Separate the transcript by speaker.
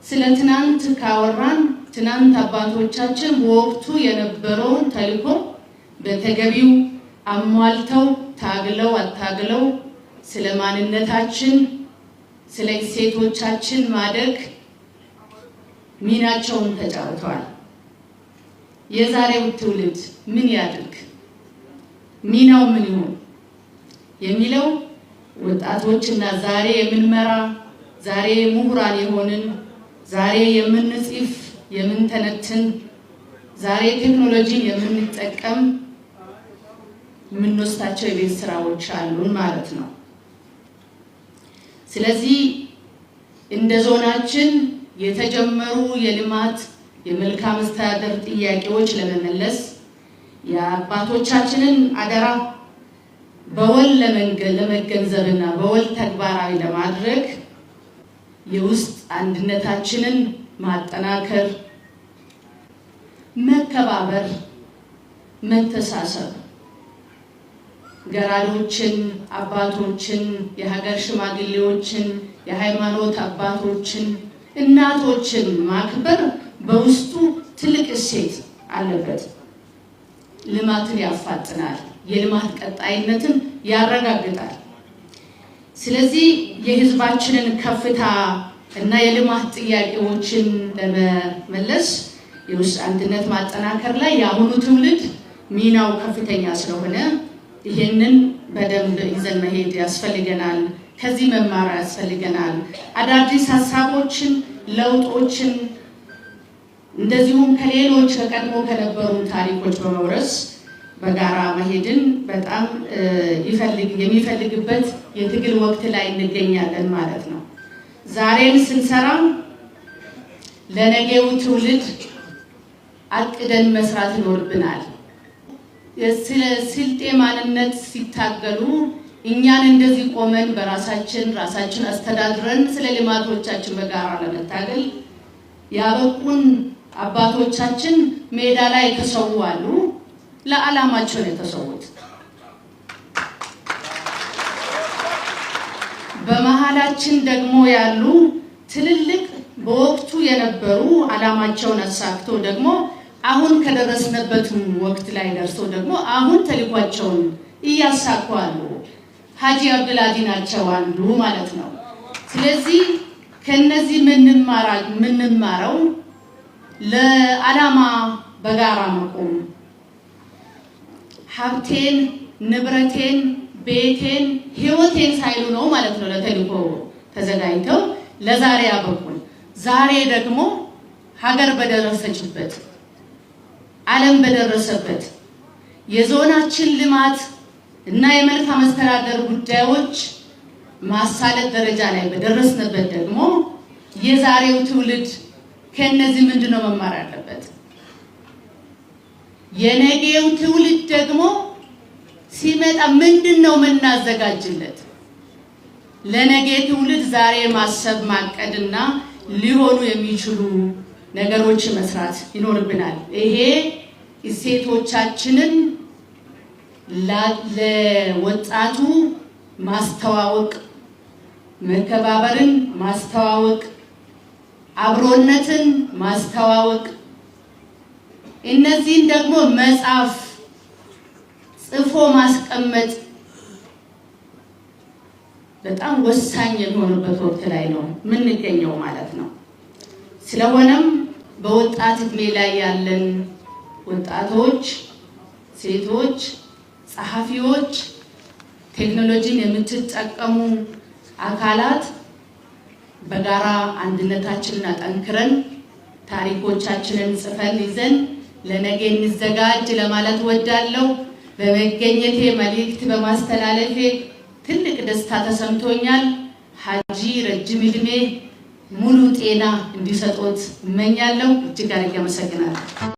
Speaker 1: ስለ ትናንት ካወራን ትናንት አባቶቻችን በወቅቱ የነበረውን ተልዕኮ በተገቢው አሟልተው ታግለው አታግለው ስለ ማንነታችን ስለ እሴቶቻችን ማደግ ሚናቸውን ተጫውተዋል። የዛሬው ትውልድ ምን ያድርግ ሚናው ምን ይሁን የሚለው ወጣቶችና ዛሬ የምንመራ ዛሬ ምሁራን የሆንን ዛሬ የምንጽፍ የምንተነትን ዛሬ ቴክኖሎጂን የምንጠቀም የምንወስዳቸው የቤት ስራዎች አሉን ማለት ነው። ስለዚህ እንደ ዞናችን የተጀመሩ የልማት የመልካም አስተዳደር ጥያቄዎች ለመመለስ የአባቶቻችንን አደራ በወል ለመገንዘብና በወል ተግባራዊ ለማድረግ የውስጥ አንድነታችንን ማጠናከር፣ መከባበር፣ መተሳሰብ ገራዶችን፣ አባቶችን፣ የሀገር ሽማግሌዎችን፣ የሃይማኖት አባቶችን፣ እናቶችን ማክበር በውስጡ ትልቅ እሴት አለበት። ልማትን ያፋጥናል፣ የልማት ቀጣይነትን ያረጋግጣል። ስለዚህ የህዝባችንን ከፍታ እና የልማት ጥያቄዎችን ለመመለስ የውስጥ አንድነት ማጠናከር ላይ የአሁኑ ትውልድ ሚናው ከፍተኛ ስለሆነ ይሄንን በደንብ ይዘን መሄድ ያስፈልገናል። ከዚህ መማር ያስፈልገናል። አዳዲስ ሀሳቦችን፣ ለውጦችን እንደዚሁም ከሌሎች ከቀድሞ ከነበሩ ታሪኮች በመውረስ በጋራ መሄድን በጣም የሚፈልግበት የትግል ወቅት ላይ እንገኛለን ማለት ነው። ዛሬን ስንሰራ ለነገው ትውልድ አቅደን መስራት ይኖርብናል። ስለ ስልጤ ማንነት ሲታገሉ እኛን እንደዚህ ቆመን ራሳችን አስተዳድረን ስለ ልማቶቻችን በጋራ ለመታገል ያበቁን አባቶቻችን ሜዳ ላይ ተሰውዋሉ። ለዓላማቸው ነው የተሰዉት። በመሃላችን ደግሞ ያሉ ትልልቅ በወቅቱ የነበሩ ዓላማቸውን አሳክተው ደግሞ አሁን ከደረስንበት ወቅት ላይ ደርሰው ደግሞ አሁን ተልዕኳቸውን እያሳኩ አሉ። ሀጂ አብዱልአዲ ናቸው አንዱ ማለት ነው። ስለዚህ ከነዚህ የምንማረው ለዓላማ በጋራ መቆም፣ ሀብቴን፣ ንብረቴን፣ ቤቴን፣ ህይወቴን ሳይሉ ነው ማለት ነው ለተልዕኮ ተዘጋጅተው ለዛሬ ያበቁን። ዛሬ ደግሞ ሀገር በደረሰችበት ዓለም በደረሰበት የዞናችን ልማት እና የመልካም አስተዳደር ጉዳዮች ማሳለጥ ደረጃ ላይ በደረስንበት ደግሞ የዛሬው ትውልድ ከነዚህ ምንድነው መማር ያለበት? የነገው ትውልድ ደግሞ ሲመጣ ምንድነው መናዘጋጅለት? ለነገ ትውልድ ዛሬ ማሰብ ማቀድና ሊሆኑ የሚችሉ ነገሮች መስራት ይኖርብናል። ይሄ እሴቶቻችንን ለወጣቱ ማስተዋወቅ፣ መከባበርን ማስተዋወቅ፣ አብሮነትን ማስተዋወቅ፣ እነዚህን ደግሞ መጻፍ ጽፎ ማስቀመጥ በጣም ወሳኝ የሚሆንበት ወቅት ላይ ነው የምንገኘው ማለት ነው። ስለሆነም በወጣት እድሜ ላይ ያለን ወጣቶች፣ ሴቶች፣ ጸሐፊዎች፣ ቴክኖሎጂን የምትጠቀሙ አካላት በጋራ አንድነታችንን አጠንክረን ታሪኮቻችንን ጽፈን ይዘን ለነገ እንዘጋጅ ለማለት ወዳለው በመገኘቴ መልእክት በማስተላለፌ ትልቅ ደስታ ተሰምቶኛል። ሀጂ ረጅም ዕድሜ ሙሉ ጤና እንዲሰጡት እመኛለሁ። እጅግ አድርጌ አመሰግናለሁ።